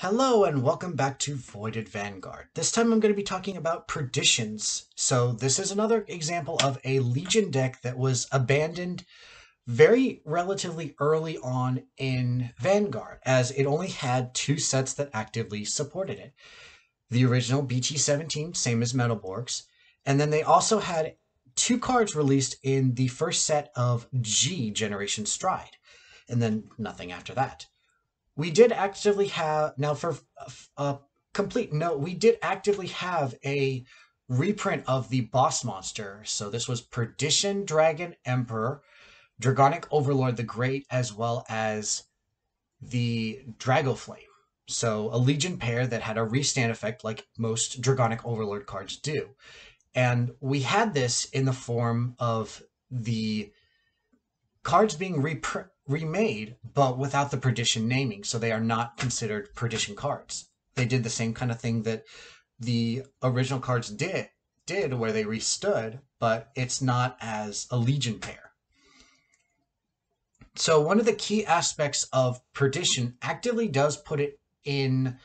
Hello and welcome back to Voided Vanguard. This time I'm going to be talking about Perditions. So this is another example of a Legion deck that was abandoned very relatively early on in Vanguard, as it only had two sets that actively supported it. The original BT-17, same as Metalborgs, and then they also had two cards released in the first set of G Generation Stride, and then nothing after that. We did actively have, now for a complete note, we did actively have a reprint of the boss monster. So this was Perdition, Dragon, Emperor, Dragonic Overlord the Great, as well as the Dragoflame. So a Legion pair that had a restand effect like most Dragonic Overlord cards do. And we had this in the form of the cards being remade, but without the Perdition naming, so they are not considered Perdition cards. They did the same kind of thing that the original cards did where they restood, but it's not as a Legion pair. So one of the key aspects of Perdition actively does put it in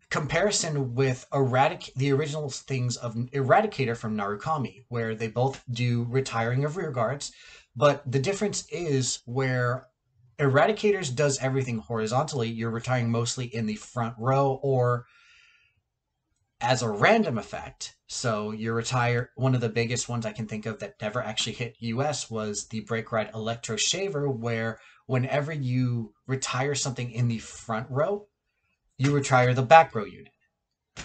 comparison with the original things of Eradicator from Narukami, where they both do retiring of rear guards, but the difference is where Eradicators does everything horizontally, you're retiring mostly in the front row or as a random effect. So you retire, one of the biggest ones I can think of that never actually hit US was the Break Ride Electro Shaver, where whenever you retire something in the front row, you retire the back row unit.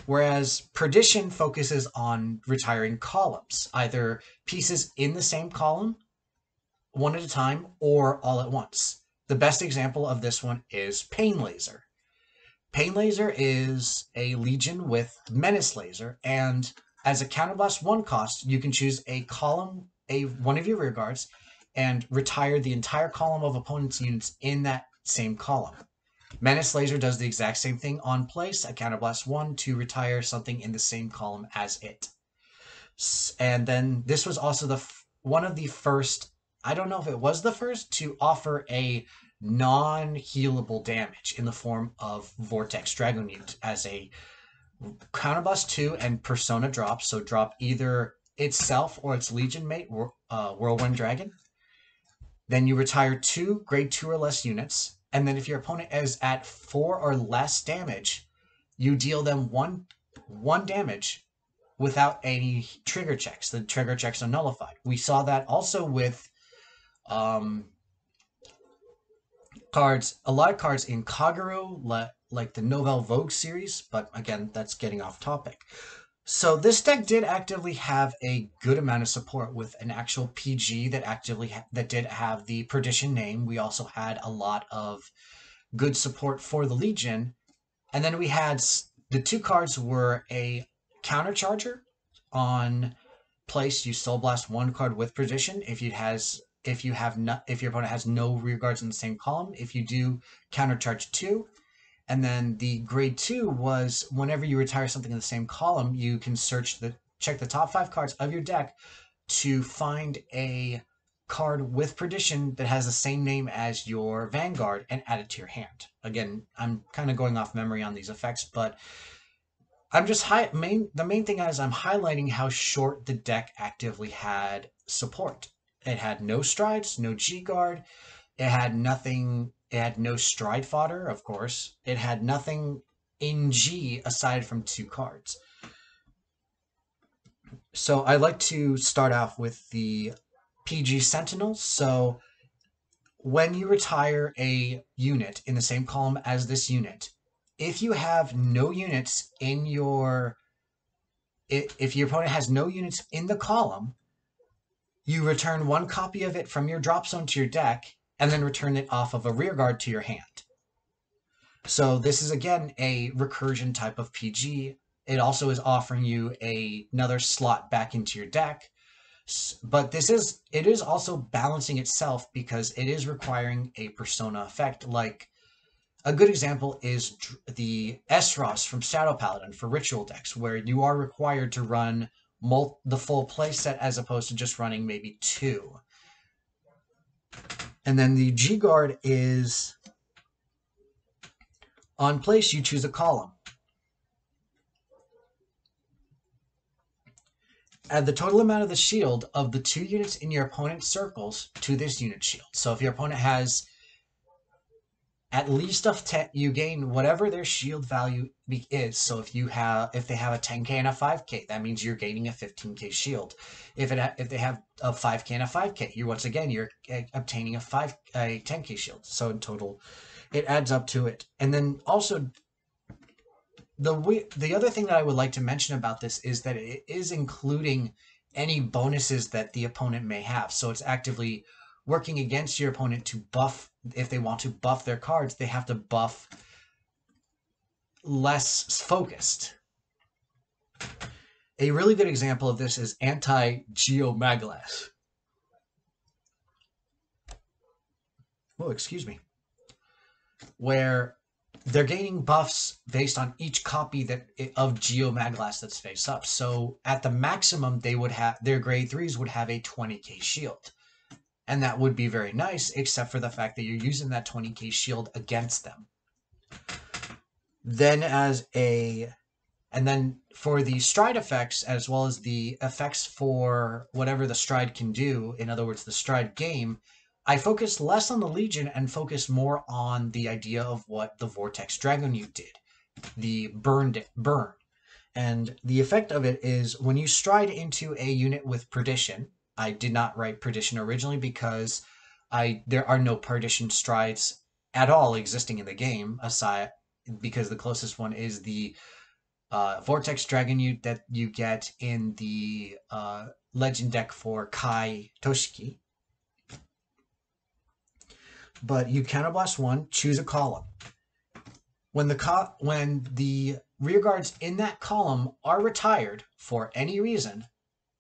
Whereas Perdition focuses on retiring columns, either pieces in the same column, one at a time, or all at once. The best example of this one is Pain Laser. Pain Laser is a Legion with Menace Laser, and as a Counterblast 1 cost, you can choose a column, one of your rear guards, and retire the entire column of opponent's units in that same column. Menace Laser does the exact same thing on place, a Counterblast 1 to retire something in the same column as it. And then this was also one of the first, I don't know if it was the first, to offer a non-healable damage in the form of Vortex Dragonute as a Counterblast 2 and Persona drop, so drop either itself or its Legion mate, Whirlwind Dragon. Then you retire 2 grade 2 or less units, and then if your opponent is at 4 or less damage, you deal them one damage without any trigger checks. The trigger checks are nullified. We saw that also with cards, a lot of cards in Kagero, like the Novel Vogue series, but again, that's getting off topic. So this deck did actively have a good amount of support with an actual PG that that did have the Perdition name. We also had a lot of good support for the Legion, and then we had the two cards were a Countercharger. On place, you Soul Blast 1 card with Perdition if your opponent has no rear guards in the same column. If you do, Countercharge 2. And then the grade 2 was whenever you retire something in the same column, you can check the top 5 cards of your deck to find a card with Perdition that has the same name as your Vanguard and add it to your hand. Again, I'm kind of going off memory on these effects, but I'm just the main thing is I'm highlighting how short the deck actively had support. It had no strides, no G guard. It had nothing. It had no stride fodder, of course. It had nothing in G aside from 2 cards. So I'd like to start off with the PG Sentinels. So when you retire a unit in the same column as this unit, if you have no units in if your opponent has no units in the column, you return 1 copy of it from your drop zone to your deck, and then return it off of a rear guard to your hand. So this is again a recursion type of PG. It also is offering you another slot back into your deck, but it is also balancing itself because it is requiring a persona effect. Like a good example is the Esros from Shadow Paladin for ritual decks, where you are required to run the full playset as opposed to just running maybe 2. And then the G Guard is On place, you choose a column. Add the total amount of the shield of the 2 units in your opponent's circles to this unit's shield. So if your opponent has at least of 10, you gain whatever their shield value is. So if they have a 10k and a 5k, that means you're gaining a 15k shield. If they have a 5k and a 5k, you're obtaining a 10k shield. So in total, it adds up to it. And then also, the other thing that I would like to mention about this is that it is including any bonuses that the opponent may have. So it's actively working against your opponent to buff. If they want to buff their cards, they have to buff less focused. A really good example of this is anti-Geomaglas. Oh, excuse me. Where they're gaining buffs based on each copy of Geomaglas that's face up. So at the maximum, they would have their grade 3s would have a 20k shield. And that would be very nice, except for the fact that you're using that 20k shield against them. Then and then for the stride effects, as well as the effects for whatever the stride can do, in other words, the stride game, I focus less on the Legion and focus more on the idea of what the Vortex Dragonute did, the burn. And the effect of it is when you stride into a unit with Perdition. I did not write Perdition originally because there are no Perdition strides at all existing in the game, aside because the closest one is the Vortex Dragonute that you get in the Legend deck for Kai Toshiki. But you counterblast 1, choose a column. When the rear guards in that column are retired for any reason,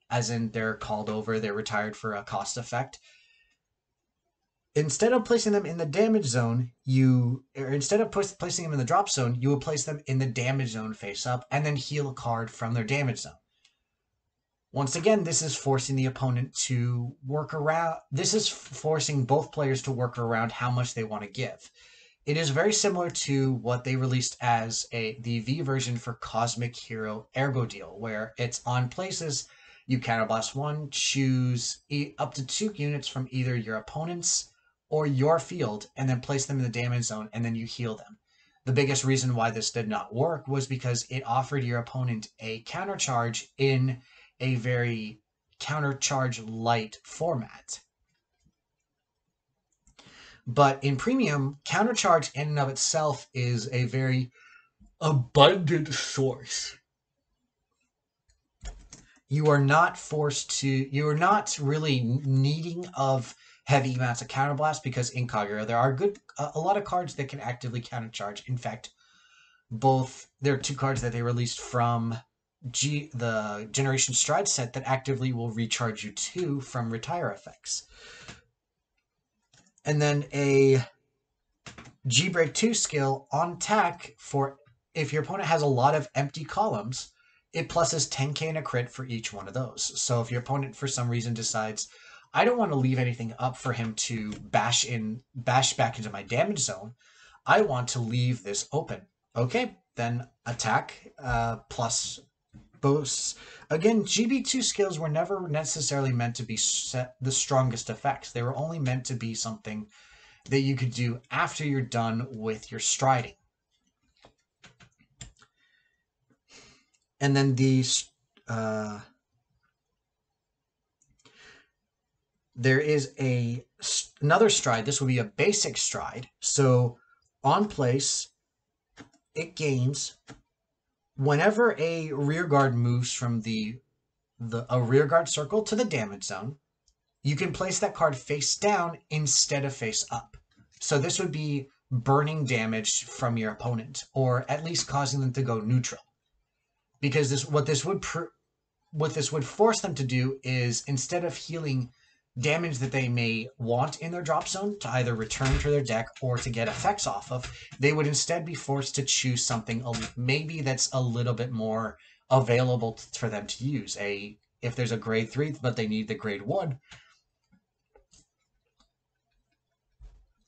as in they're called over, they're retired for a cost effect, instead of placing them in the damage zone, instead of placing them in the drop zone, you will place them in the damage zone face up and then heal a card from their damage zone. Once again, this is forcing the opponent to work around. This is forcing both players to work around how much they want to give. It is very similar to what they released as the V version for Cosmic Hero Ergo Deal, where it's on places. You counterblast 1, choose up to 2 units from either your opponent's or your field, and then place them in the damage zone, and then you heal them. The biggest reason why this did not work was because it offered your opponent a countercharge in a very countercharge light format. But in Premium, countercharge in and of itself is a very abundant source. You are not really needing of heavy amounts of counterblast because in Kagura there are a lot of cards that can actively countercharge. In fact, there are 2 cards that they released from the Generation Stride set that actively will recharge you 2 from retire effects. And then a G-Break 2 skill on attack for if your opponent has a lot of empty columns, it pluses 10k and a crit for each one of those. So if your opponent for some reason decides, I don't want to leave anything up for him to bash back into my damage zone, I want to leave this open. Okay, then attack plus boosts. Again, GB2 skills were never necessarily meant to be the strongest effects. They were only meant to be something that you could do after you're done with your striding. And then there is another stride. This will be a basic stride. So on place, it gains whenever a rearguard moves from a rearguard circle to the damage zone, you can place that card face down instead of face up. So this would be burning damage from your opponent, or at least causing them to go neutral. Because what this would force them to do is, instead of healing damage that they may want in their drop zone to either return to their deck or to get effects off of, they would instead be forced to choose something maybe that's a little bit more available for them to use. If there's a grade 3 but they need the grade 1,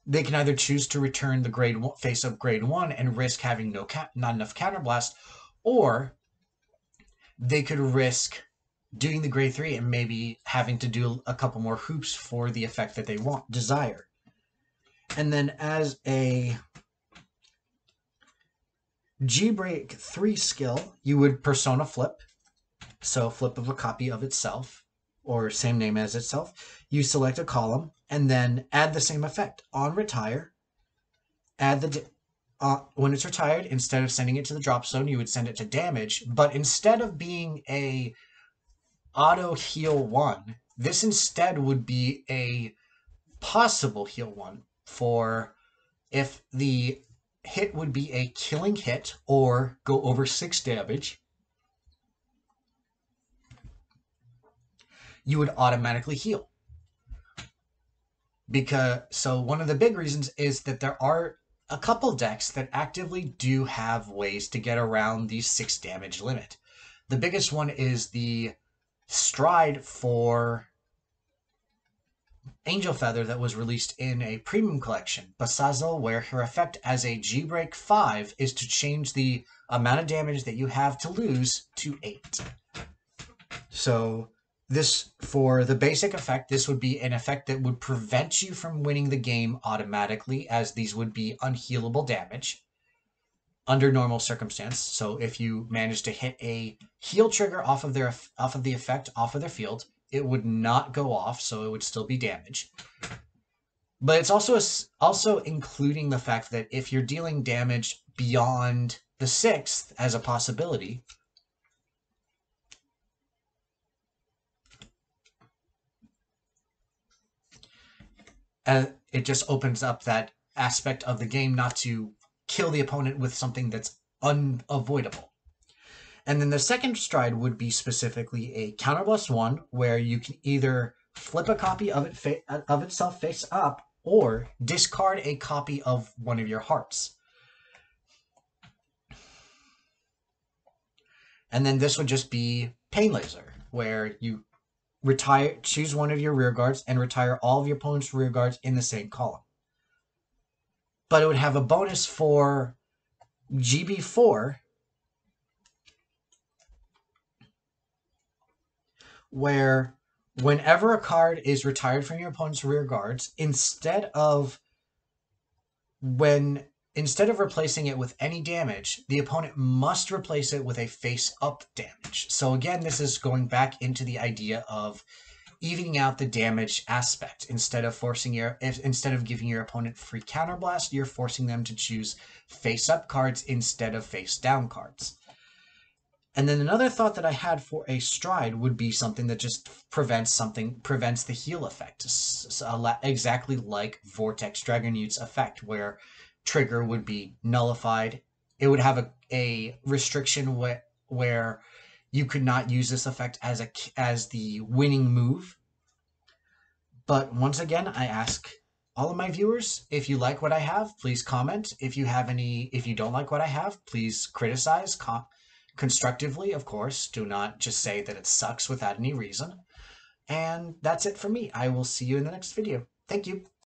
they can either choose to return the face up grade 1 and risk having not enough counterblast, or they could risk doing the grade 3 and maybe having to do a couple more hoops for the effect that they desire. And then as a G-Break 3 skill, you would Persona Flip. So flip of a copy of itself, or same name as itself. You select a column, and then add the same effect. On retire, add the... when it's retired, instead of sending it to the drop zone, you would send it to damage. But instead of being a auto heal 1, this instead would be a possible heal 1 for if the hit would be a killing hit or go over 6 damage, you would automatically heal. So one of the big reasons is that there are a couple decks that actively do have ways to get around the 6 damage limit. The biggest one is the Stride for Angel Feather that was released in a premium collection, Basazel, where her effect as a G-Break 5 is to change the amount of damage that you have to lose to 8. So this, for the basic effect, this would be an effect that would prevent you from winning the game automatically, as these would be unhealable damage under normal circumstance. So if you manage to hit a heal trigger off of the effect off of their field, it would not go off, so it would still be damage. But it's also including the fact that if you're dealing damage beyond the 6th as a possibility, it just opens up that aspect of the game not to kill the opponent with something that's unavoidable. And then the second stride would be specifically a counterblast 1, where you can either flip a copy of itself face up, or discard a copy of one of your hearts. And then this would just be Pain Laser, where you choose one of your rear guards and retire all of your opponent's rear guards in the same column. But it would have a bonus for GB4, where whenever a card is retired from your opponent's rear guards, instead of replacing it with any damage, the opponent must replace it with a face-up damage. So again, this is going back into the idea of evening out the damage aspect. Instead of giving your opponent free counterblast, you're forcing them to choose face-up cards instead of face-down cards. And then another thought that I had for a stride would be something that just prevents the heal effect. Exactly like Vortex Dragonewt's effect, where trigger would be nullified. It would have a restriction where you could not use this effect as the winning move. But once again, I ask all of my viewers, if you like what I have, please comment. If you don't like what I have, please criticize constructively, of course. Do not just say that it sucks without any reason. And that's it for me. I will see you in the next video. Thank you.